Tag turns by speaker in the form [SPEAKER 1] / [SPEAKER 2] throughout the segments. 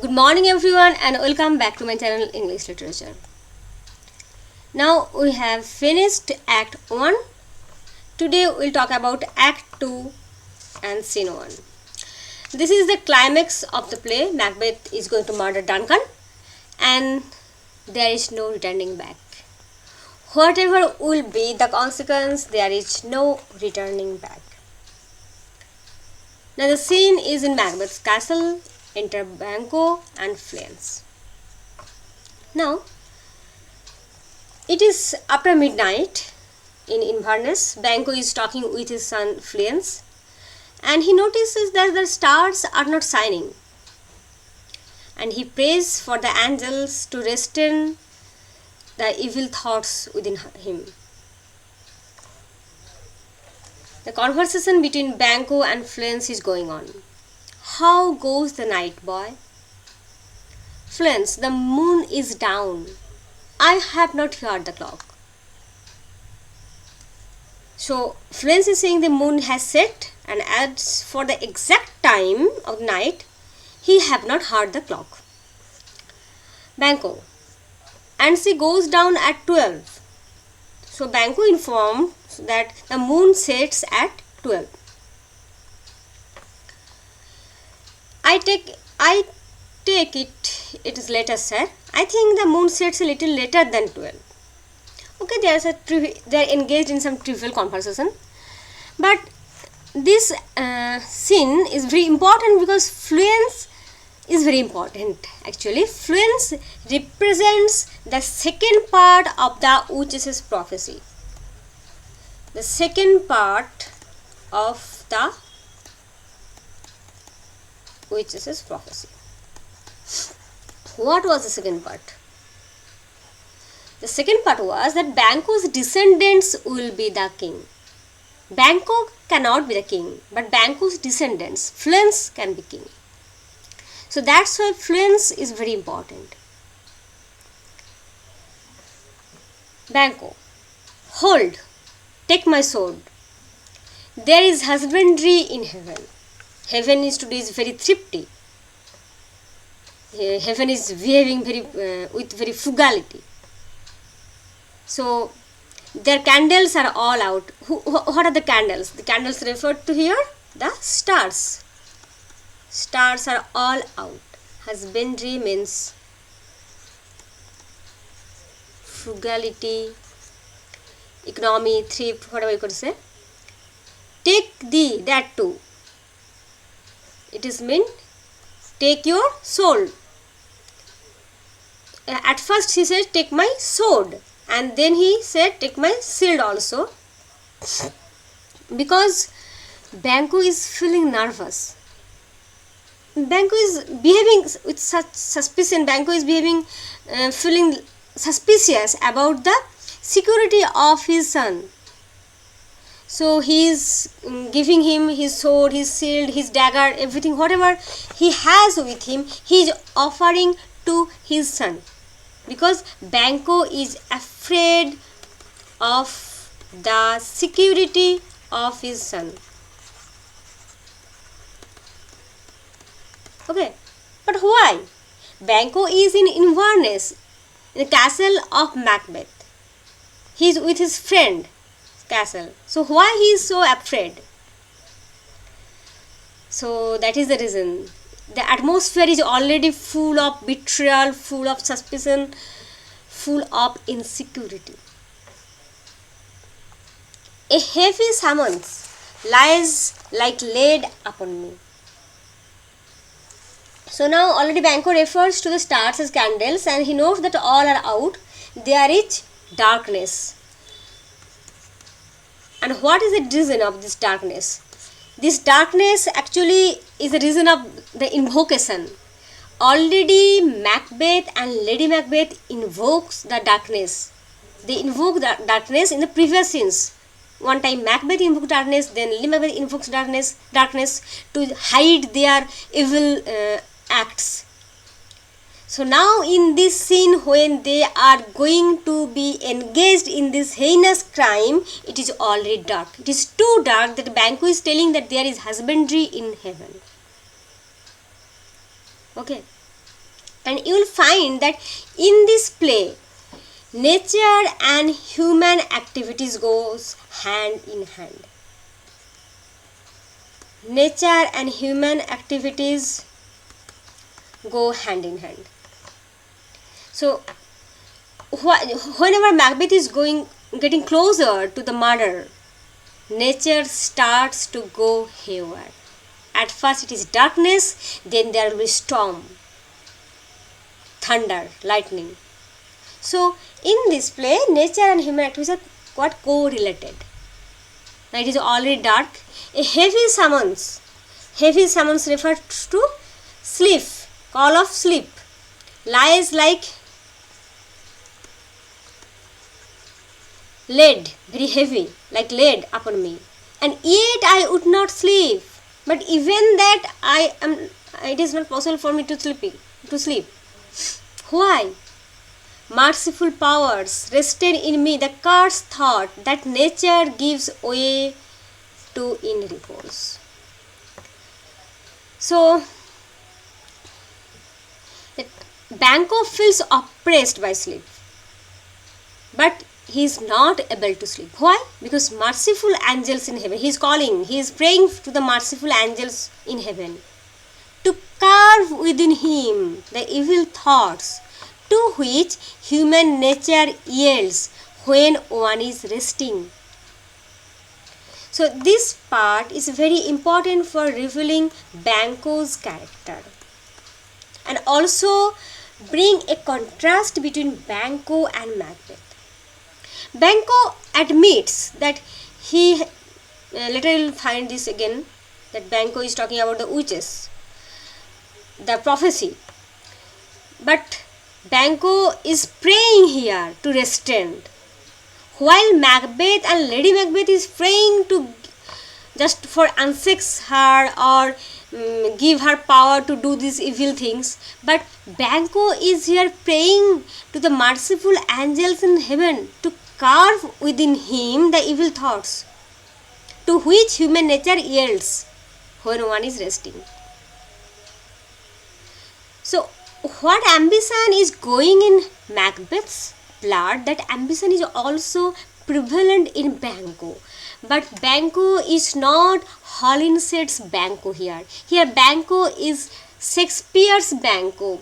[SPEAKER 1] Good morning everyone and welcome back to my channel English Literature. Now we have finished Act 1. Today we'll talk about Act 2 and Scene 1. This is the climax of the play. Macbeth is going to murder Duncan and there is no returning back. Whatever will be the consequence, there is no returning back. Now the scene is in Macbeth's castle. Enter Banquo and Fleance. Now, it is after midnight in Inverness. Banquo is talking with his son Fleance and he notices that the stars are not shining. And he prays for the angels to restrain the evil thoughts within him. The conversation between Banquo and Fleance is going on. How goes the night, boy? Fleance, the moon is down. I have not heard the clock. So, Fleance is saying the moon has set, and as for the exact time of night, he have not heard the clock. Banquo, and she goes down at 12. So, Banquo informed that the moon sets at 12. I take it is later, sir. I think the moon sets a little later than 12. Okay, they are engaged in some trivial conversation. But this scene is very important because Fleance is very important. Actually, Fleance represents the second part of the witch's prophecy. The second part of the witch's prophecy. What was the second part? The second part was that Banquo's descendants will be the king. Banquo cannot be the king, but Banquo's descendants, Fleance, can be king. So that's why Fleance is very important. Banquo, hold, take my sword. There is husbandry in heaven. Heaven is today is very thrifty. Heaven is behaving with very frugality. So their candles are all out. What are the candles? The candles referred to here, the stars. Stars are all out. Husbandry means frugality, economy, thrift, whatever you could say. Take thee, that too. It is mean take your soul. At first he said take my sword, and then he said take my shield also, because Banquo is feeling nervous. Banquo is behaving with such suspicion. Banquo is feeling suspicious about the security of his son. So he is giving him his sword, his shield, his dagger, everything, whatever he has with him, he is offering to his son. Because Banquo is afraid of the security of his son. Okay, but why? Banquo is in Inverness, in the castle of Macbeth. He is with his friend. Castle. So why he is so afraid? So that is the reason. The atmosphere is already full of betrayal, full of suspicion, full of insecurity. A heavy summons lies like lead upon me. So now already Banquo refers to the stars as candles and he knows that all are out. There is darkness. And what is the reason of this darkness? This darkness actually is the reason of the invocation. Already Macbeth and Lady Macbeth invokes the darkness. They invoke the darkness in the previous scenes. One time Macbeth invokes darkness, then Lady Macbeth invokes darkness to hide their evil acts. So now in this scene when they are going to be engaged in this heinous crime, it is already dark. It is too dark that Banquo is telling that there is husbandry in heaven. Okay. And you will find that in this play, nature and human activities goes hand in hand. Nature and human activities go hand in hand. So whenever Macbeth is getting closer to the murder, nature starts to go haywire. At first it is darkness, then there will be storm, thunder, lightning. So in this play, nature and human activities are quite correlated. Now it is already dark. A heavy summons refers to sleep, call of sleep, lies like lead, very heavy, like lead upon me, and yet I would not sleep. But even that it is not possible for me to sleep. Why? Merciful powers rested in me the cursed thought that nature gives way to in repose. So Banquo feels oppressed by sleep, but he is not able to sleep. Why? Because merciful angels in heaven, he is praying to the merciful angels in heaven to carve within him the evil thoughts to which human nature yields when one is resting. So this part is very important for revealing Banquo's character and also bring a contrast between Banquo and Macbeth. Banquo admits that later you will find this again, that Banquo is talking about the witches, the prophecy. But Banquo is praying here to restrain, while Macbeth and Lady Macbeth is praying to just for unsex her or give her power to do these evil things. But Banquo is here praying to the merciful angels in heaven to carve within him the evil thoughts to which human nature yields when one is resting. So what ambition is going in Macbeth's blood, that ambition is also prevalent in Banquo. But Banquo is not Holinshed's Banquo here. Here Banquo is Shakespeare's Banquo,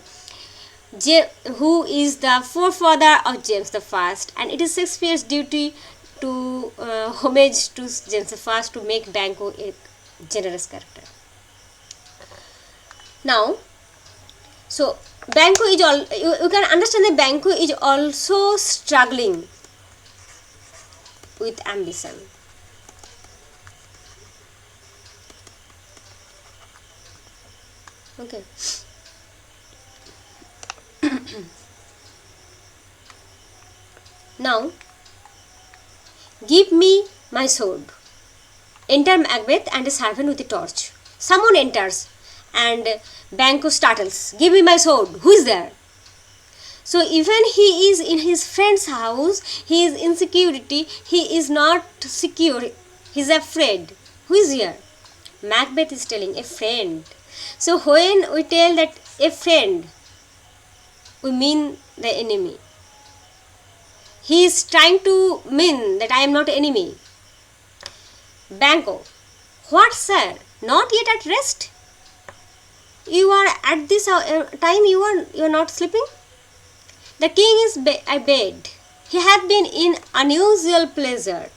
[SPEAKER 1] who is the forefather of James I, and it is Shakespeare's duty to homage to James I to make Banquo a generous character. Now, so Banquo is you can understand that Banquo is also struggling with ambition. Okay. Now, give me my sword. Enter Macbeth and a servant with a torch. Someone enters and Banquo startles. Give me my sword. Who is there? So even he is in his friend's house, he is in security, he is not secure, he is afraid. Who is here? Macbeth is telling a friend. So when we tell that a friend, we mean the enemy. He is trying to mean that I am not enemy. Banquo, what sir? Not yet at rest? You are at this time you are not sleeping? The king is abed. He hath been in unusual pleasure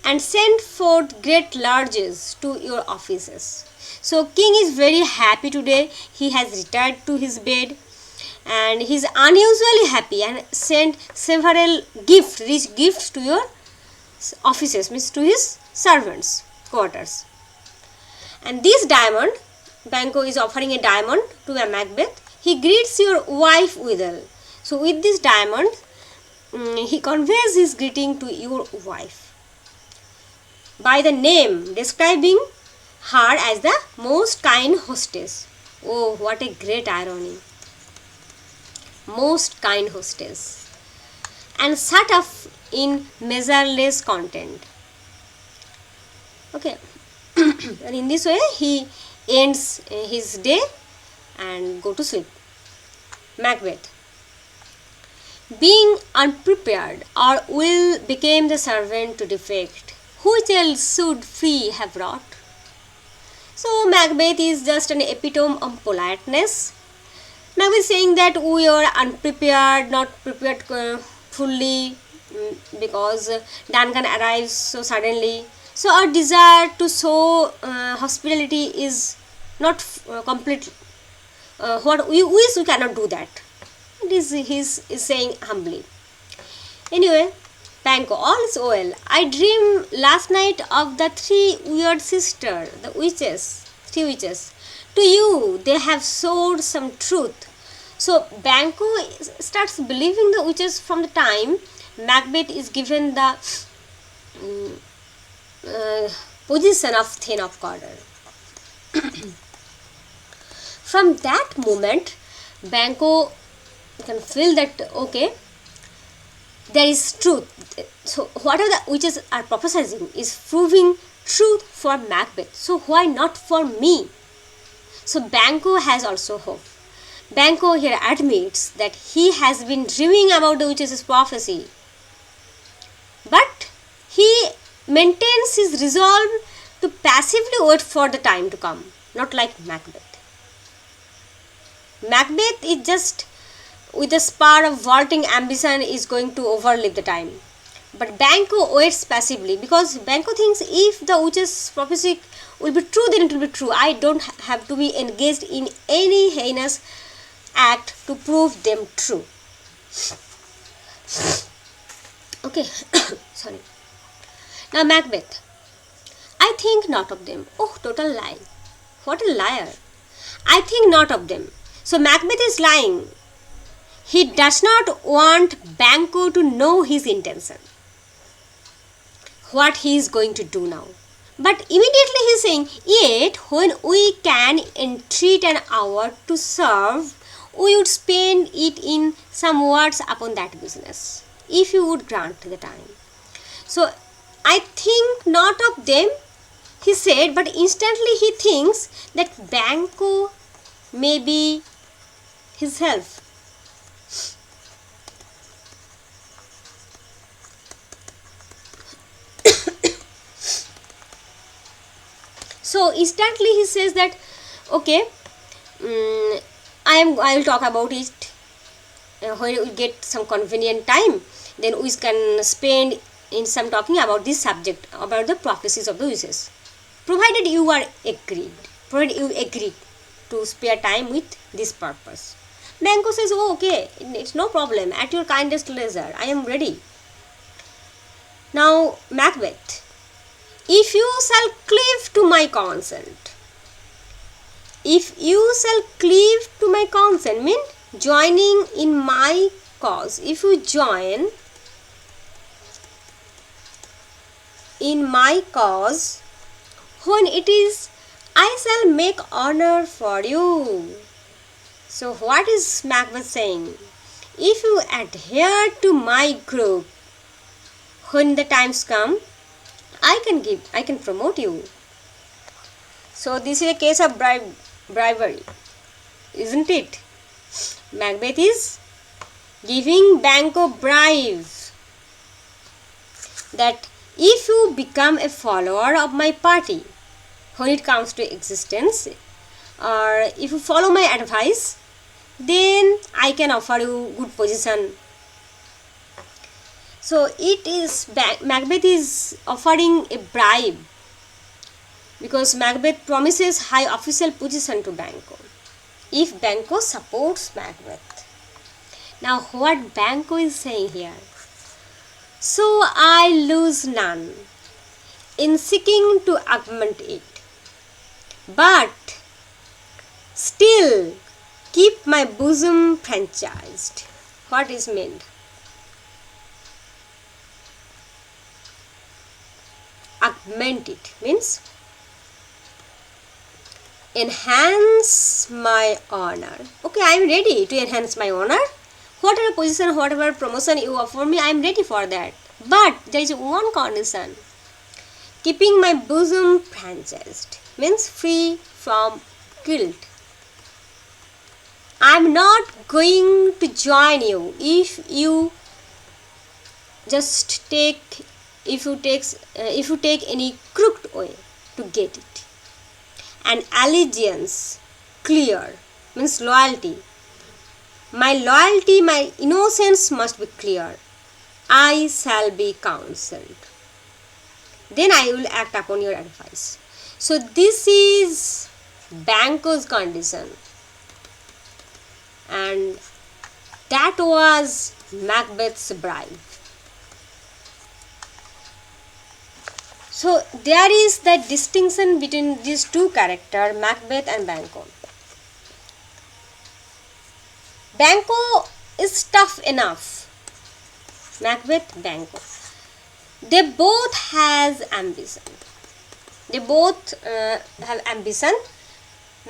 [SPEAKER 1] and sent forth great larges to your offices. So king is very happy today. He has retired to his bed and he is unusually happy and sent several rich gifts to your offices, means to his servants' quarters. And this diamond, Banquo is offering a diamond to a Macbeth. He greets your wife withal. So with this diamond, he conveys his greeting to your wife by the name, describing her as the most kind hostess. Oh, what a great irony. Most kind hostess. And shut up in measureless content. Okay. And in this way, he ends his day and go to sleep. Macbeth. Being unprepared, our will became the servant to defect. Which else should free have wrought? So Macbeth is just an epitome of politeness. Macbeth is saying that we are unprepared, not prepared fully, because Duncan arrives so suddenly. So our desire to show hospitality is not complete. What we wish we cannot do that. It is is saying humbly. Anyway, Banquo, all is well. I dreamed last night of the three weird sisters, the witches, three witches. To you, they have showed some truth. So Banquo starts believing the witches from the time Macbeth is given the position of Thane of Cawdor. From that moment, Banquo can feel that okay, there is truth. So whatever the witches are prophesying is proving truth for Macbeth. So why not for me? So Banquo has also hope. Banquo here admits that he has been dreaming about the witches' prophecy, but he maintains his resolve to passively wait for the time to come, not like Macbeth. Macbeth is just with a spark of vaulting ambition is going to overlive the time. But Banquo waits passively because Banquo thinks if the witch's prophecy will be true, then it will be true. I don't have to be engaged in any heinous act to prove them true. Okay, sorry. Now Macbeth. I think not of them. Oh, total lie. What a liar. I think not of them. So Macbeth is lying. He does not want Banquo to know his intention, what he is going to do now. But immediately he is saying, yet when we can entreat an hour to serve, we would spend it in some words upon that business, if you would grant the time. So I think not of them, he said, but instantly he thinks that Banquo may be himself. So instantly he says that okay, I will talk about it when we get some convenient time. Then we can spend in some talking about this subject, about the prophecies of the witches, provided you are agreed, provided you agree to spare time with this purpose. Banquo says, oh okay, it's no problem, at your kindest leisure, I am ready. Now Macbeth. If you shall cleave to my consent. If you shall cleave to my consent mean joining in my cause. If you join in my cause, when it is, I shall make honor for you. So what is Macbeth saying? If you adhere to my group, when the times come, I can promote you. So this is a case of bribery, isn't it? Macbeth is giving Banquo bribes that if you become a follower of my party when it comes to existence, or if you follow my advice, then I can offer you good position. So it is Macbeth is offering a bribe because Macbeth promises high official position to Banquo if Banquo supports Macbeth. Now what Banquo is saying here? So I lose none in seeking to augment it, but still keep my bosom franchised. What is meant? Augment it means enhance my honor. Okay, I am ready to enhance my honor. Whatever position, whatever promotion you offer me, I am ready for that. But there is one condition. Keeping my bosom franchised means free from guilt. I'm not going to join you if you just take if you take any crooked way to get it. And allegiance, clear, means loyalty. My loyalty, my innocence must be clear. I shall be counselled. Then I will act upon your advice. So this is Banquo's condition. And that was Macbeth's bribe. So there is the distinction between these two characters, Macbeth and Banquo. Banquo is tough enough. Macbeth, Banquo. They both has ambition. They both have ambition.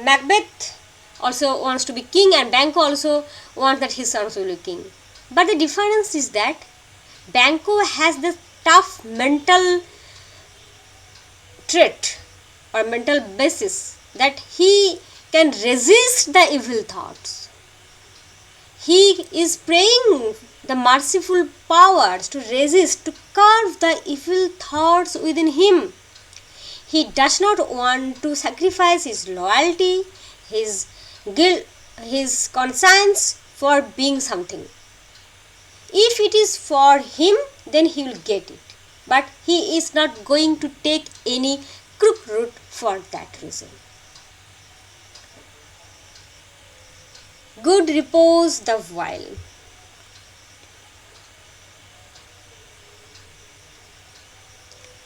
[SPEAKER 1] Macbeth also wants to be king, and Banquo also wants that his son will be king. But the difference is that Banquo has this tough mental trait or mental basis that he can resist the evil thoughts. He is praying the merciful powers to resist, to curb the evil thoughts within him. He does not want to sacrifice his loyalty, his guilt, his conscience for being something. If it is for him, then he will get it. But he is not going to take any crooked route for that reason. Good repose the while.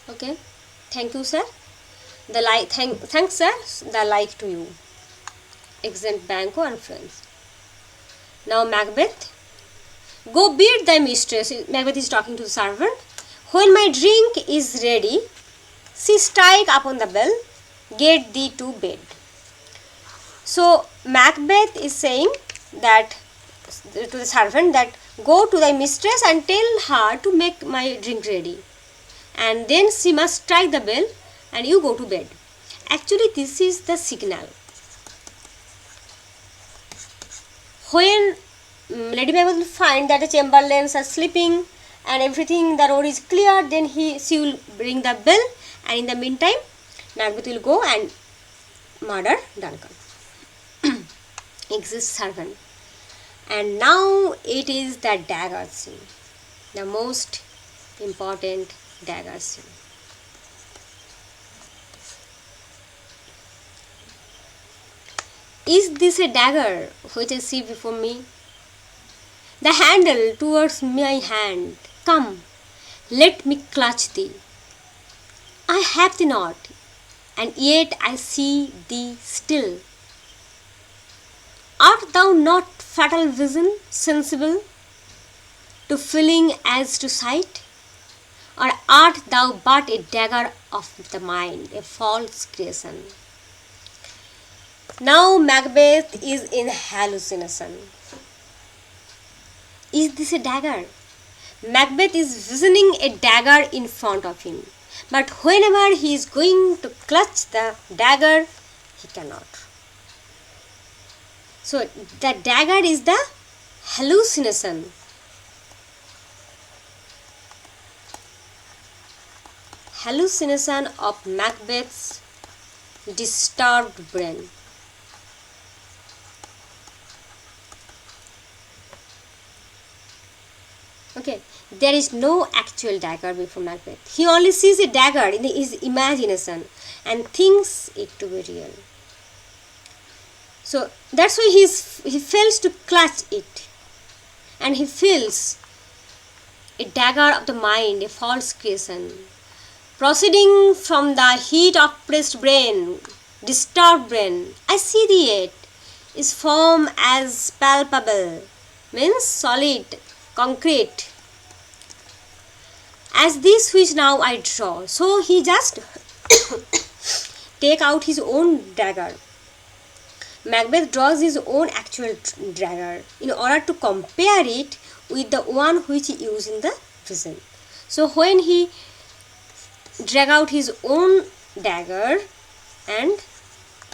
[SPEAKER 1] Okay, thank you, sir. Thanks, sir. The like to you. Excellent, Banquo and friends. Now Macbeth. Go beat thy mistress. Macbeth is talking to the servant. When my drink is ready, she strike upon the bell, get thee to bed. So Macbeth is saying that to the servant that go to thy mistress and tell her to make my drink ready. And then she must strike the bell and you go to bed. Actually, this is the signal. When Lady Macbeth will find that the chamberlains are sleeping and everything, the road is clear, then she will ring the bell, and in the meantime Macbeth will go and murder Duncan. Exists servant. And now it is the dagger scene, the most important dagger scene. Is this a dagger which I see before me? The handle towards my hand. Come, let me clutch thee. I have thee not, and yet I see thee still. Art thou not fatal vision, sensible to feeling as to sight? Or art thou but a dagger of the mind, a false creation? Now Macbeth is in hallucination. Is this a dagger? Macbeth is visioning a dagger in front of him. But whenever he is going to clutch the dagger, he cannot. So the dagger is the hallucination. Hallucination of Macbeth's disturbed brain. Okay, there is no actual dagger before Macbeth. He only sees a dagger in his imagination and thinks it to be real. So that's why he fails to clutch it, and he feels a dagger of the mind, a false creation, proceeding from the heat of pressed brain, disturbed brain. I see thee yet, is firm as palpable, means solid, concrete, as this which now I draw. So he just take out his own dagger. Macbeth draws his own actual dagger in order to compare it with the one which he used in the vision. So when he drag out his own dagger and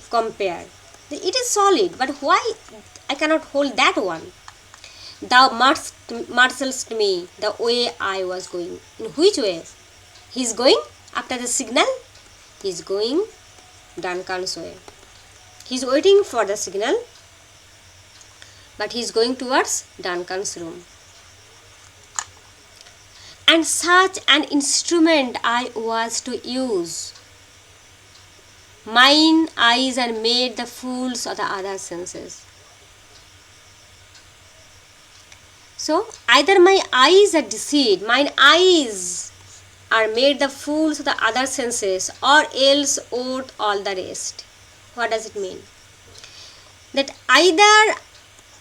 [SPEAKER 1] compare, It is solid, but why I cannot hold that one? Thou marshallest me the way I was going. In which way? He is going after the signal. He is going Duncan's way. He is waiting for the signal, but he is going towards Duncan's room. And such an instrument I was to use. Mine eyes are made the fools of the other senses. So, either my eyes are deceived, mine eyes are made the fools of the other senses, or else out all the rest. What does it mean? That either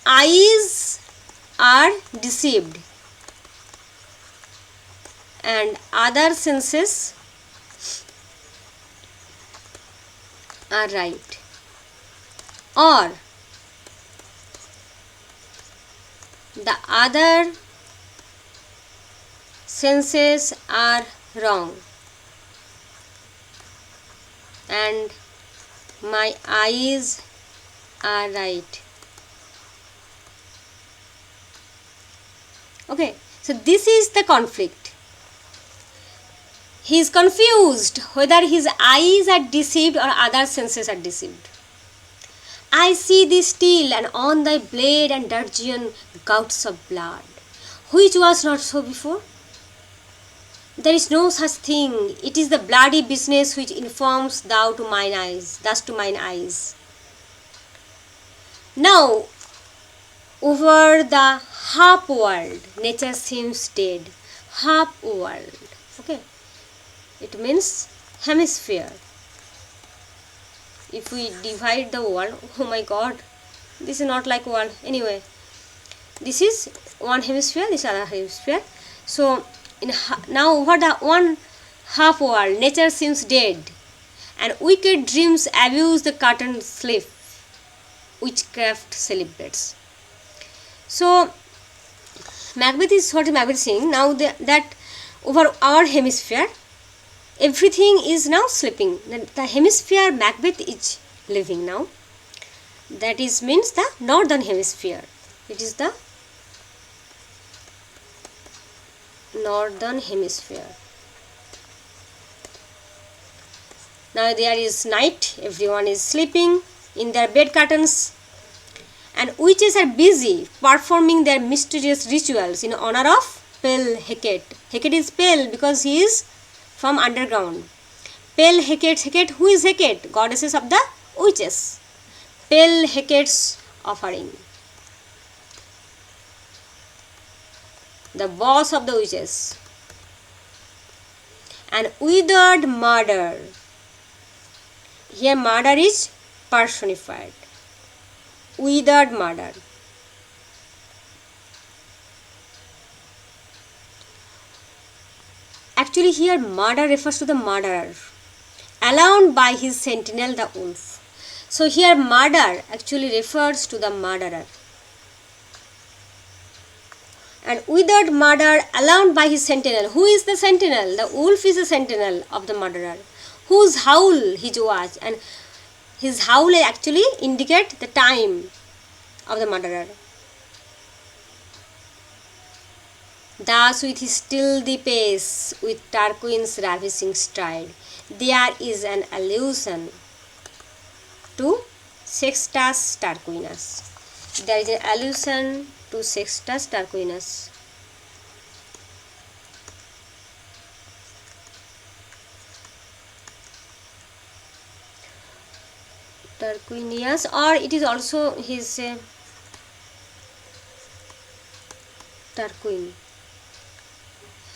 [SPEAKER 1] eyes are deceived and other senses are right, or the other senses are wrong and my eyes are right. Okay, so this is the conflict. He is confused whether his eyes are deceived or other senses are deceived. I see thee still, and on thy blade and dudgeon gouts of blood, which was not so before. There is no such thing. It is the bloody business which informs thou to mine eyes, thus to mine eyes. Now, over the half world, nature seems dead. Half world. Okay. It means hemisphere. If we divide the world, oh my god, this is not like world. Anyway, this is one hemisphere, this other hemisphere. So, now over the one half world, nature seems dead, and wicked dreams abuse the curtain sleep. Witchcraft celebrates. So, Macbeth is what Macbeth is saying. Now that over our hemisphere, everything is now sleeping. The hemisphere Macbeth is living now. That is means the northern hemisphere. It is the northern hemisphere. Now there is night. Everyone is sleeping in their bed curtains, and witches are busy performing their mysterious rituals in honor of pale Hecate. Hecate is pale because he is from underground. Pale Hecate. Hecate, who is Hecate? Goddesses of the witches. Pale Hecate's offering. The boss of the witches. And withered murder. Here murder is personified. Withered murder. Actually here murder refers to the murderer, alarmed by his sentinel the wolf. So here murder actually refers to the murderer. And withered murder, alarmed by his sentinel. Who is the sentinel? The wolf is the sentinel of the murderer, whose howl he was, and his howl actually indicate the time of the murderer. Thus with his stealthy pace, with Tarquin's ravishing stride, there is an allusion to Sextus Tarquinius. There is an allusion to Sextus Tarquinius. Tarquinius, or it is also his Tarquin.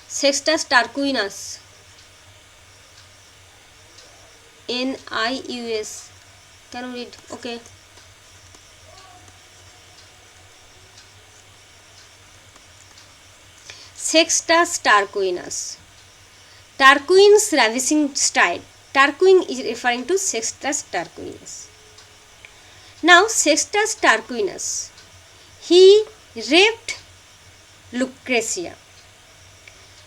[SPEAKER 1] Sextus Tarquinius. N-I-U-S. Can we read? Okay. Sextus Tarquinius. Tarquin's ravishing stride. Tarquin is referring to Sextus Tarquinius. Now, Sextus Tarquinius, he raped Lucretia.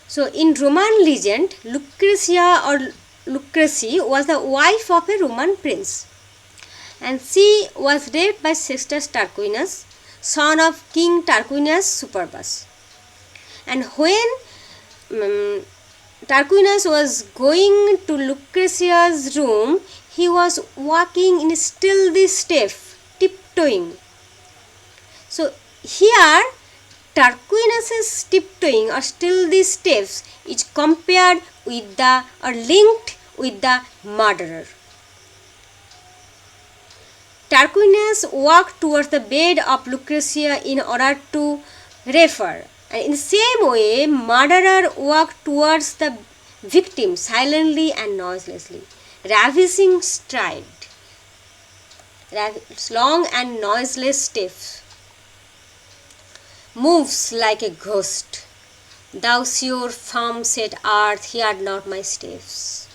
[SPEAKER 1] So, in Roman legend, Lucretia or Lucrece was the wife of a Roman prince. and she was raped by Sextus Tarquinius, son of King Tarquinius Superbus. And when Tarquinius was going to Lucretia's room, he was walking in a stealthy step, tiptoeing. So here Tarquinius's tiptoeing or stealthy steps is compared with the or linked with the murderer. Tarquinius walked towards the bed of Lucretia in order to rape her. And in the same way, murderer walked towards the victim silently and noiselessly, ravishing stride, long and noiseless steps, moves like a ghost. Thou sure firm set earth, hear not my steps.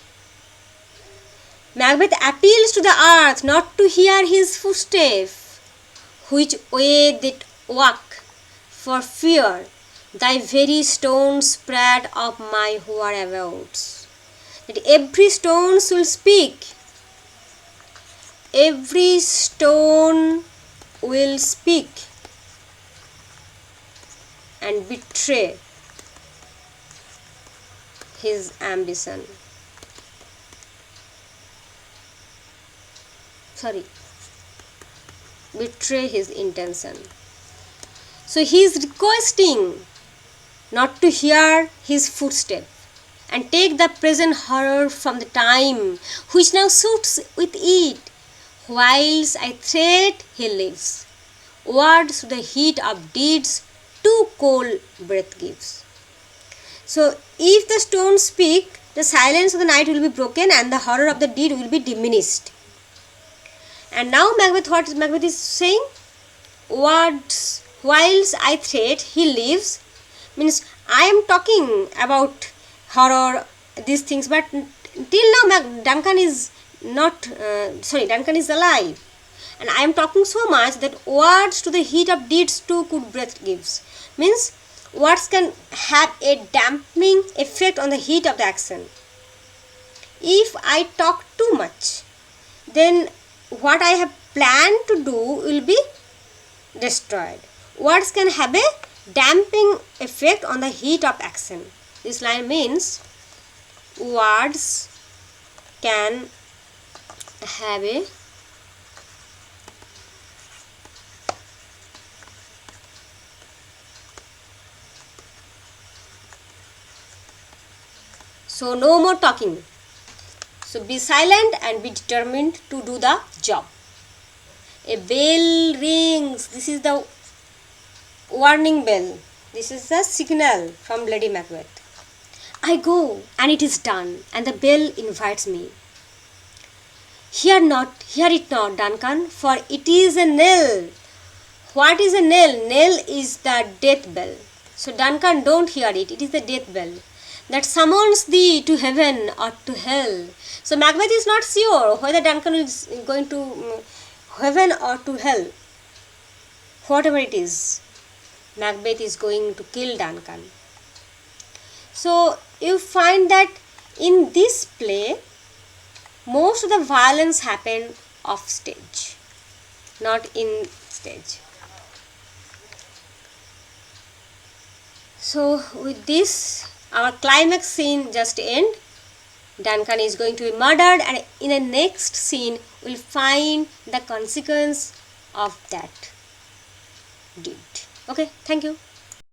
[SPEAKER 1] Macbeth appeals to the earth not to hear his footsteps, which way they walk, for fear thy very stones spread of my whereabouts. That every stone will speak, every stone will speak and betray his ambition. Betray his intention. So he is requesting not to hear his footstep and take the present horror from the time which now suits with it. Whilst I tread, he lives. Words to the heat of deeds too cold breath gives. So if the stones speak, the silence of the night will be broken and the horror of the deed will be diminished. And now what Macbeth is saying? Words, whilst I tread, he lives, means I am talking about horror, these things, but till now Duncan is Duncan is alive. And I am talking so much that words to the heat of deeds too good breath gives. Means words can have a dampening effect on the heat of the action. If I talk too much, then what I have planned to do will be destroyed. Words can have a damping effect on the heat of action. This line means words can have a so no more talking. So be silent and be determined to do the job. A bell rings. This is the warning bell. This is the signal from Lady Macbeth. I go, and it is done, and the bell invites me. Hear it not, Duncan, for it is a knell. What is a knell? Knell is the death bell. So Duncan, don't hear it. It is the death bell that summons thee to heaven or to hell. So Macbeth is not sure whether Duncan is going to heaven or to hell. Whatever it is, Macbeth is going to kill Duncan. So you find that in this play, most of the violence happened off stage, not in stage. So with this, our climax scene just end. Duncan is going to be murdered, and in the next scene we'll find the consequence of that deed. Okay, thank you.